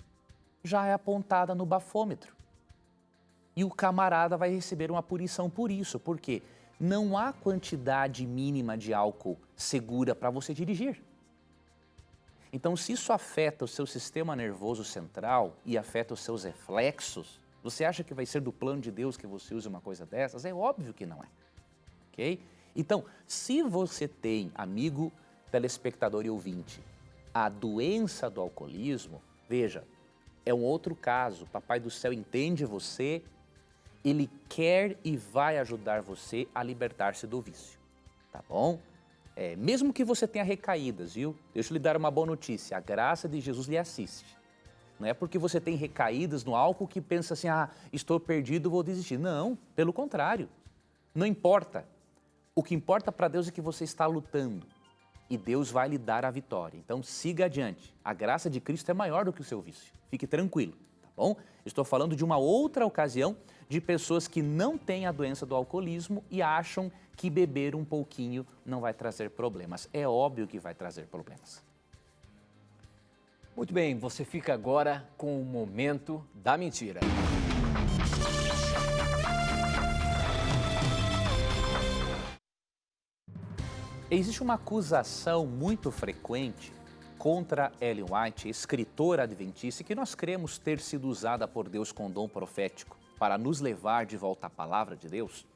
já é apontada no bafômetro. E o camarada vai receber uma punição por isso, porque não há quantidade mínima de álcool segura para você dirigir. Então, se isso afeta o seu sistema nervoso central e afeta os seus reflexos, você acha que vai ser do plano de Deus que você use uma coisa dessas? É óbvio que não é, ok? Então, se você tem, amigo telespectador e ouvinte, a doença do alcoolismo, veja, é um outro caso. Papai do céu entende você, ele quer e vai ajudar você a libertar-se do vício, tá bom? Mesmo que você tenha recaídas, viu? Deixa eu lhe dar uma boa notícia, a graça de Jesus lhe assiste. Não é porque você tem recaídas no álcool que pensa assim, estou perdido, vou desistir. Não, pelo contrário, não importa. O que importa para Deus é que você está lutando e Deus vai lhe dar a vitória. Então siga adiante, a graça de Cristo é maior do que o seu vício, fique tranquilo, tá bom? Estou falando de uma outra ocasião de pessoas que não têm a doença do alcoolismo e acham que beber um pouquinho não vai trazer problemas. É óbvio que vai trazer problemas. Muito bem, você fica agora com o momento da mentira. Existe uma acusação muito frequente contra Ellen White, escritora adventista, que nós cremos ter sido usada por Deus com dom profético para nos levar de volta à palavra de Deus.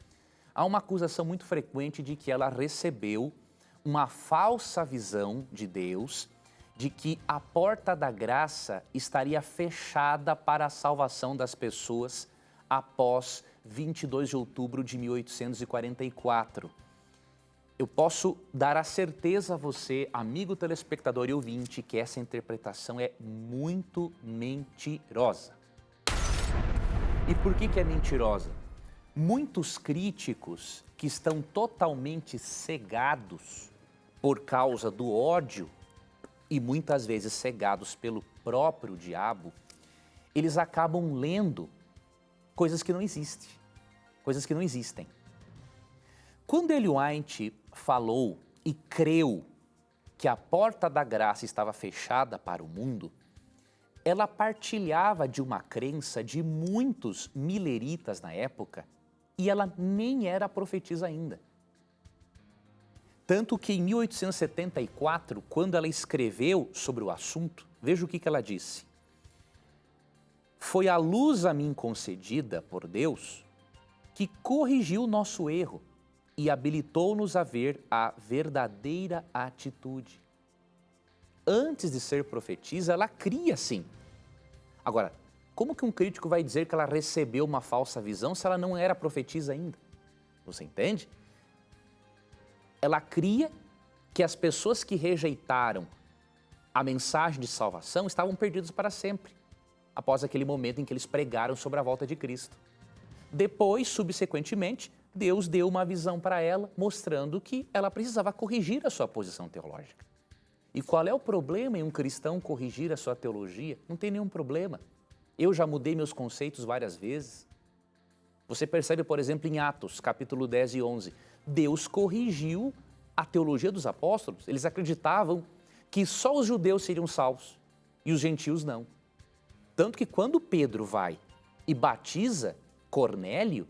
Há uma acusação muito frequente de que ela recebeu uma falsa visão de Deus, de que a porta da graça estaria fechada para a salvação das pessoas após 22 de outubro de 1844. Eu posso dar a certeza a você, amigo telespectador e ouvinte, que essa interpretação é muito mentirosa. E por que é mentirosa? Muitos críticos que estão totalmente cegados por causa do ódio e muitas vezes cegados pelo próprio diabo, eles acabam lendo coisas que não existem, coisas que não existem. Quando Ellen White falou e creu que a porta da graça estava fechada para o mundo, ela partilhava de uma crença de muitos mileritas na época e ela nem era profetisa ainda. Tanto que em 1874, quando ela escreveu sobre o assunto, veja o que ela disse. Foi a luz a mim concedida por Deus que corrigiu o nosso erro e habilitou-nos a ver a verdadeira atitude. Antes de ser profetisa, ela cria sim. Agora, como que um crítico vai dizer que ela recebeu uma falsa visão se ela não era profetisa ainda? Você entende? Ela cria que as pessoas que rejeitaram a mensagem de salvação estavam perdidas para sempre, após aquele momento em que eles pregaram sobre a volta de Cristo. Depois, subsequentemente, Deus deu uma visão para ela, mostrando que ela precisava corrigir a sua posição teológica. E qual é o problema em um cristão corrigir a sua teologia? Não tem nenhum problema. Eu já mudei meus conceitos várias vezes. Você percebe, por exemplo, em Atos, capítulo 10 e 11, Deus corrigiu a teologia dos apóstolos. Eles acreditavam que só os judeus seriam salvos e os gentios não. Tanto que quando Pedro vai e batiza Cornélio,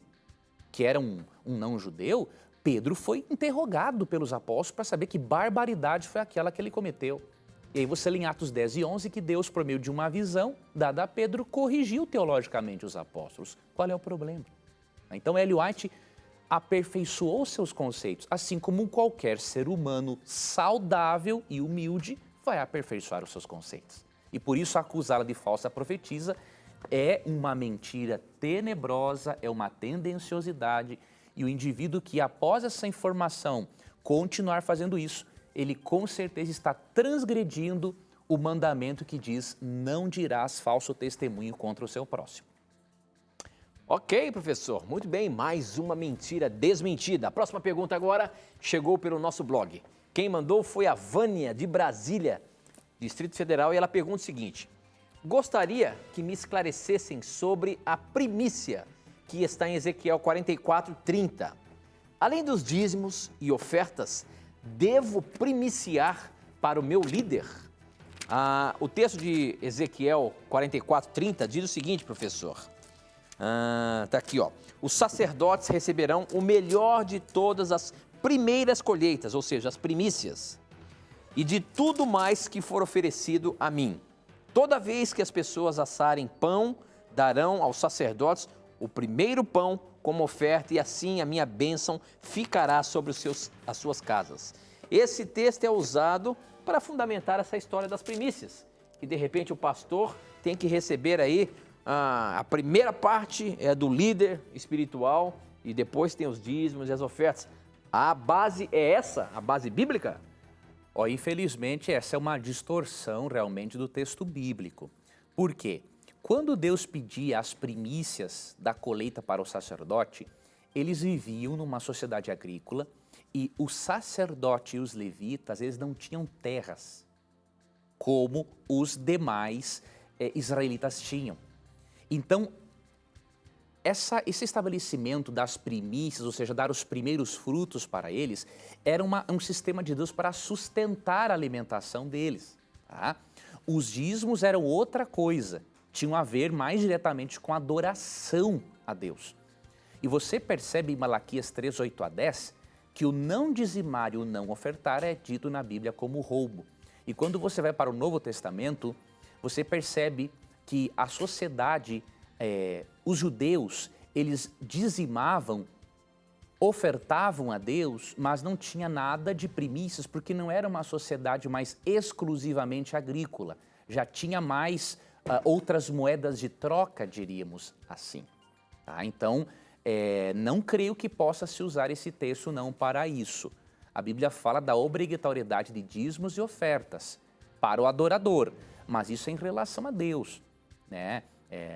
que era um não-judeu, Pedro foi interrogado pelos apóstolos para saber que barbaridade foi aquela que ele cometeu. E aí você lê em Atos 10 e 11 que Deus, por meio de uma visão dada a Pedro, corrigiu teologicamente os apóstolos. Qual é o problema? Então Ellen White aperfeiçoou seus conceitos, assim como qualquer ser humano saudável e humilde vai aperfeiçoar os seus conceitos. E por isso acusá-la de falsa profetisa é uma mentira tenebrosa, é uma tendenciosidade, e o indivíduo que após essa informação continuar fazendo isso, ele com certeza está transgredindo o mandamento que diz: não dirás falso testemunho contra o seu próximo. Ok, professor. Muito bem, mais uma mentira desmentida. A próxima pergunta agora chegou pelo nosso blog. Quem mandou foi a Vânia, de Brasília, Distrito Federal, e ela pergunta o seguinte: gostaria que me esclarecessem sobre a primícia que está em Ezequiel 44:30. Além dos dízimos e ofertas, devo primiciar para o meu líder? O texto de Ezequiel 44:30 diz o seguinte, professor. Tá aqui, ó. Os sacerdotes receberão o melhor de todas as primeiras colheitas, ou seja, as primícias, e de tudo mais que for oferecido a mim. Toda vez que as pessoas assarem pão, darão aos sacerdotes o primeiro pão como oferta, e assim a minha bênção ficará sobre as suas casas. Esse texto é usado para fundamentar essa história das primícias, que de repente o pastor tem que receber aí a primeira parte é do líder espiritual e depois tem os dízimos e as ofertas. A base é essa, a base bíblica? Infelizmente, essa é uma distorção realmente do texto bíblico. Por quê? Quando Deus pedia as primícias da colheita para o sacerdote, eles viviam numa sociedade agrícola e o sacerdote e os levitas, eles não tinham terras, como os demais israelitas tinham. Então, esse estabelecimento das primícias, ou seja, dar os primeiros frutos para eles, era um sistema de Deus para sustentar a alimentação deles. Tá? Os dízimos eram outra coisa, tinham a ver mais diretamente com a adoração a Deus. E você percebe em Malaquias 3, 8 a 10, que o não dizimar e o não ofertar é dito na Bíblia como roubo. E quando você vai para o Novo Testamento, você percebe que a sociedade, os judeus, eles dizimavam, ofertavam a Deus, mas não tinha nada de primícias, porque não era uma sociedade mais exclusivamente agrícola. Já tinha mais outras moedas de troca, diríamos assim. Tá? Então, não creio que possa se usar esse texto não para isso. A Bíblia fala da obrigatoriedade de dízimos e ofertas para o adorador, mas isso é em relação a Deus, né?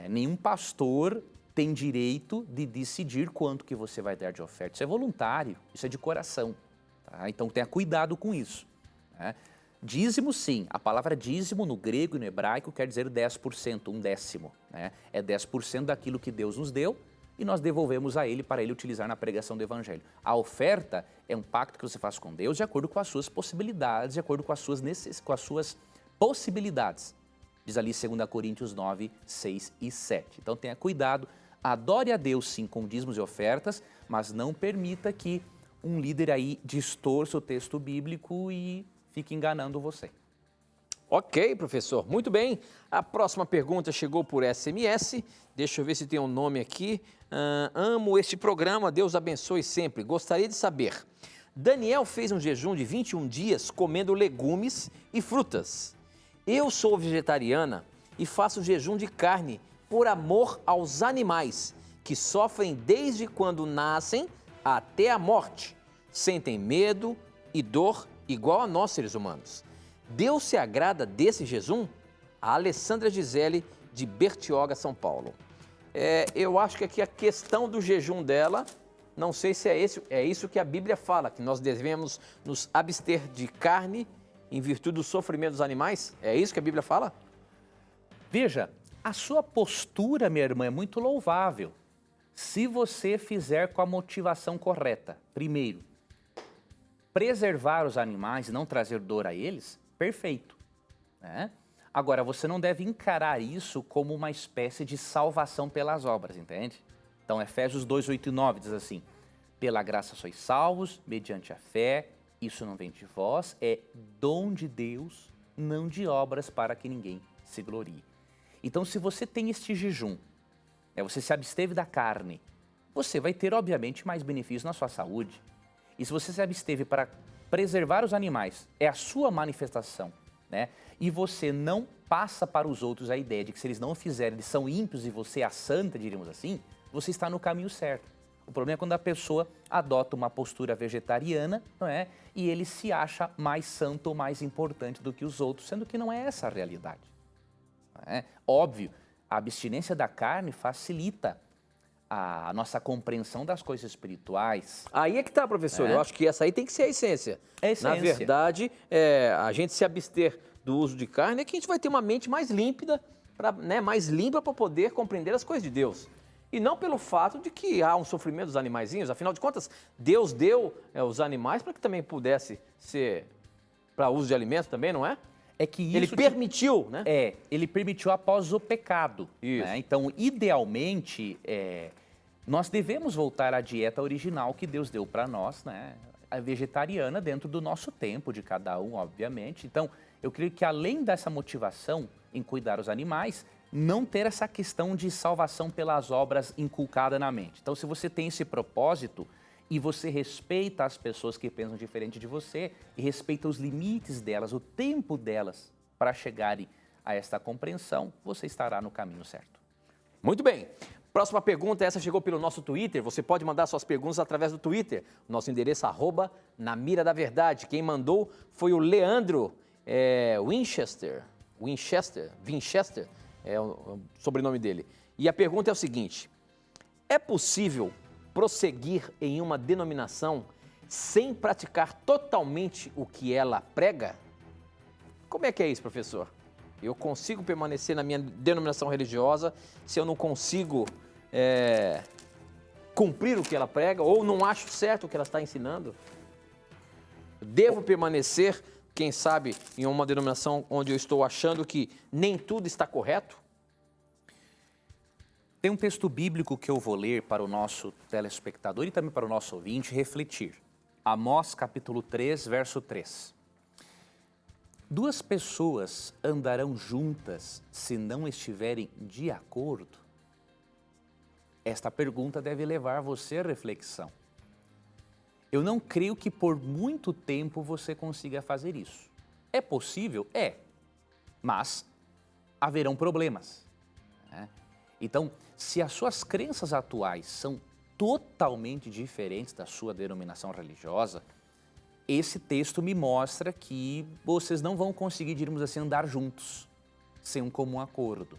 Nenhum pastor tem direito de decidir quanto que você vai dar de oferta. Isso é voluntário, isso é de coração. Tá? Então tenha cuidado com isso. Né? Dízimo, sim. A palavra dízimo no grego e no hebraico quer dizer 10%, um décimo. Né? É 10% daquilo que Deus nos deu e nós devolvemos a Ele para Ele utilizar na pregação do Evangelho. A oferta é um pacto que você faz com Deus de acordo com as suas possibilidades, de acordo com as suas possibilidades. Diz ali 2 Coríntios 9, 6 e 7. Então tenha cuidado, adore a Deus sim com dízimos e ofertas, mas não permita que um líder aí distorça o texto bíblico e fique enganando você. Ok, professor, muito bem. A próxima pergunta chegou por SMS. Deixa eu ver se tem um nome aqui. Amo este programa, Deus abençoe sempre. Gostaria de saber, Daniel fez um jejum de 21 dias comendo legumes e frutas. Eu sou vegetariana e faço jejum de carne por amor aos animais, que sofrem desde quando nascem até a morte. Sentem medo e dor igual a nós, seres humanos. Deus se agrada desse jejum? A Alessandra Gisele, de Bertioga, São Paulo. Eu acho que aqui a questão do jejum dela, não sei se é isso que a Bíblia fala, que nós devemos nos abster de carne em virtude do sofrimento dos animais. É isso que a Bíblia fala? Veja, a sua postura, minha irmã, é muito louvável. Se você fizer com a motivação correta. Primeiro, preservar os animais e não trazer dor a eles, perfeito. Né? Agora, você não deve encarar isso como uma espécie de salvação pelas obras, entende? Então, Efésios 2, 8 e 9 diz assim, pela graça sois salvos, mediante a fé, isso não vem de vós, é dom de Deus, não de obras para que ninguém se glorie. Então, se você tem este jejum, você se absteve da carne, você vai ter, obviamente, mais benefícios na sua saúde. E se você se absteve para preservar os animais, é a sua manifestação, né? E você não passa para os outros a ideia de que se eles não fizerem, eles são ímpios e você é a santa, diríamos assim, você está no caminho certo. O problema é quando a pessoa adota uma postura vegetariana, não é? E ele se acha mais santo ou mais importante do que os outros, sendo que não é essa a realidade. Não é? Óbvio, a abstinência da carne facilita a nossa compreensão das coisas espirituais. Aí é que está, professor. Eu acho que essa aí tem que ser a essência. É a essência. Na verdade, a gente se abster do uso de carne é que a gente vai ter uma mente mais límpida, mais limpa para poder compreender as coisas de Deus. E não pelo fato de que há um sofrimento dos animaizinhos. Afinal de contas, Deus deu os animais para que também pudesse ser para uso de alimento também, não é? É que isso ele permitiu, né? Ele permitiu após o pecado. Isso. Né? Então, idealmente, nós devemos voltar à dieta original que Deus deu para nós, né? A vegetariana, dentro do nosso tempo, de cada um, obviamente. Então, eu creio que além dessa motivação em cuidar dos animais, não ter essa questão de salvação pelas obras inculcada na mente. Então, se você tem esse propósito e você respeita as pessoas que pensam diferente de você e respeita os limites delas, o tempo delas para chegarem a esta compreensão, você estará no caminho certo. Muito bem. Próxima pergunta, essa chegou pelo nosso Twitter. Você pode mandar suas perguntas através do Twitter. Nosso endereço @na mira da verdade. Quem mandou foi o Leandro Winchester, é o sobrenome dele. E a pergunta é o seguinte: é possível prosseguir em uma denominação sem praticar totalmente o que ela prega? Como é que é isso, professor? Eu consigo permanecer na minha denominação religiosa se eu não consigo cumprir o que ela prega ou não acho certo o que ela está ensinando? Devo permanecer, quem sabe, em uma denominação onde eu estou achando que nem tudo está correto? Tem um texto bíblico que eu vou ler para o nosso telespectador e também para o nosso ouvinte refletir. Amós capítulo 3, verso 3. Duas pessoas andarão juntas se não estiverem de acordo? Esta pergunta deve levar você à reflexão. Eu não creio que por muito tempo você consiga fazer isso. É possível? É, mas haverão problemas, né? Então, se as suas crenças atuais são totalmente diferentes da sua denominação religiosa, esse texto me mostra que vocês não vão conseguir, diríamos assim, andar juntos, sem um comum acordo.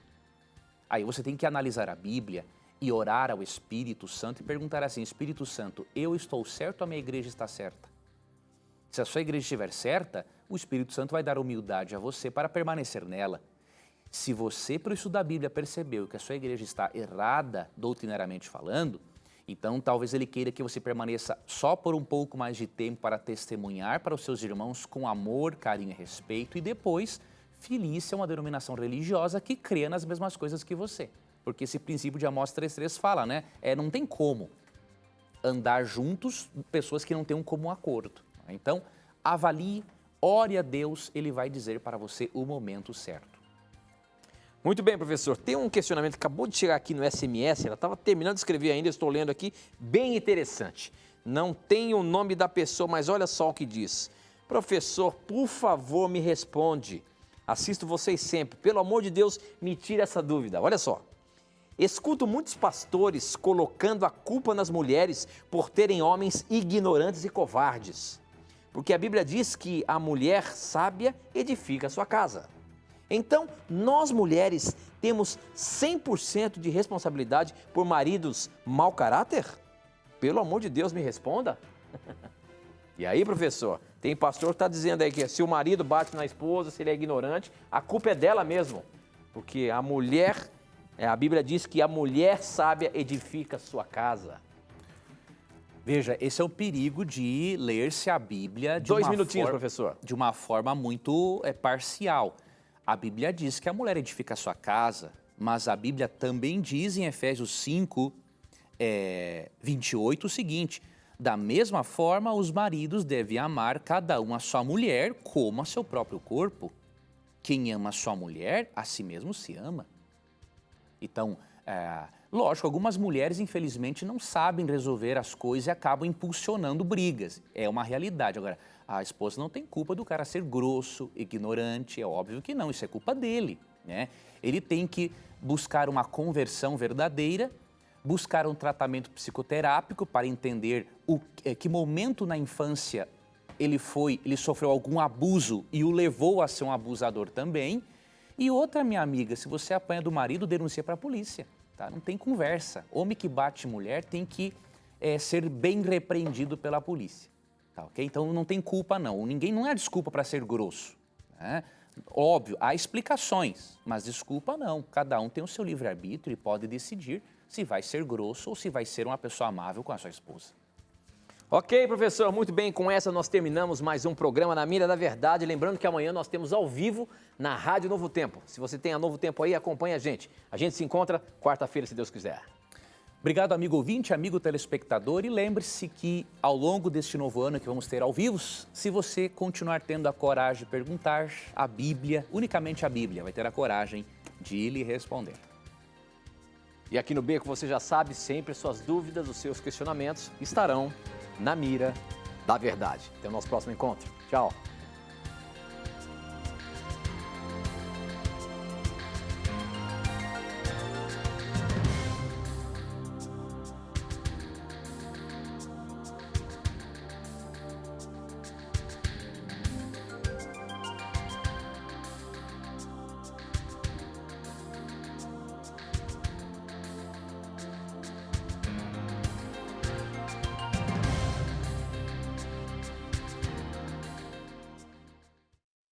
Aí você tem que analisar a Bíblia e orar ao Espírito Santo e perguntar assim: Espírito Santo, eu estou certo ou a minha igreja está certa? Se a sua igreja estiver certa, o Espírito Santo vai dar humildade a você para permanecer nela. Se você, por estudar a Bíblia, percebeu que a sua igreja está errada, doutrinariamente falando, então talvez ele queira que você permaneça só por um pouco mais de tempo para testemunhar para os seus irmãos com amor, carinho e respeito, e depois filie-se a uma denominação religiosa que crê nas mesmas coisas que você. Porque esse princípio de Amós 3,3 fala, né? Não tem como andar juntos pessoas que não têm um comum acordo. Então, avalie, ore a Deus, Ele vai dizer para você o momento certo. Muito bem, professor. Tem um questionamento que acabou de chegar aqui no SMS, ela estava terminando de escrever ainda, estou lendo aqui, bem interessante. Não tem o nome da pessoa, mas olha só o que diz. Professor, por favor, me responde. Assisto vocês sempre. Pelo amor de Deus, me tire essa dúvida. Olha só. Escuto muitos pastores colocando a culpa nas mulheres por terem homens ignorantes e covardes. Porque a Bíblia diz que a mulher sábia edifica a sua casa. Então, nós mulheres temos 100% de responsabilidade por maridos mau caráter? Pelo amor de Deus, me responda. E aí, professor, tem pastor que está dizendo aí que se o marido bate na esposa, se ele é ignorante, a culpa é dela mesmo. Porque a mulher, a Bíblia diz que a mulher sábia edifica a sua casa. Veja, esse é o perigo de ler-se a Bíblia professor. De uma forma muito parcial. A Bíblia diz que a mulher edifica a sua casa, mas a Bíblia também diz em Efésios 5, 28 o seguinte: da mesma forma, os maridos devem amar cada um a sua mulher como a seu próprio corpo. Quem ama a sua mulher, a si mesmo se ama. Então, lógico, algumas mulheres, infelizmente, não sabem resolver as coisas e acabam impulsionando brigas. É uma realidade. Agora, a esposa não tem culpa do cara ser grosso, ignorante, é óbvio que não, isso é culpa dele, né? Ele tem que buscar uma conversão verdadeira, buscar um tratamento psicoterápico para entender que momento na infância ele sofreu algum abuso e o levou a ser um abusador também. E outra, minha amiga, se você apanha do marido, denuncia para a polícia, tá? Não tem conversa. Homem que bate mulher tem que ser bem repreendido pela polícia. Tá, okay? Então não tem culpa não. Não é desculpa para ser grosso, né? Óbvio, há explicações, mas desculpa não. Cada um tem o seu livre-arbítrio e pode decidir se vai ser grosso ou se vai ser uma pessoa amável com a sua esposa. Ok, professor, muito bem. Com essa nós terminamos mais um programa Na Mira da Verdade. Lembrando que amanhã nós temos ao vivo na Rádio Novo Tempo. Se você tem a Novo Tempo aí, acompanha a gente. A gente se encontra quarta-feira, se Deus quiser. Obrigado, amigo ouvinte, amigo telespectador. E lembre-se que ao longo deste novo ano que vamos ter ao vivo, se você continuar tendo a coragem de perguntar a Bíblia, unicamente a Bíblia, vai ter a coragem de lhe responder. E aqui no Beco, você já sabe, sempre suas dúvidas, os seus questionamentos estarão na mira da verdade. Até o nosso próximo encontro. Tchau.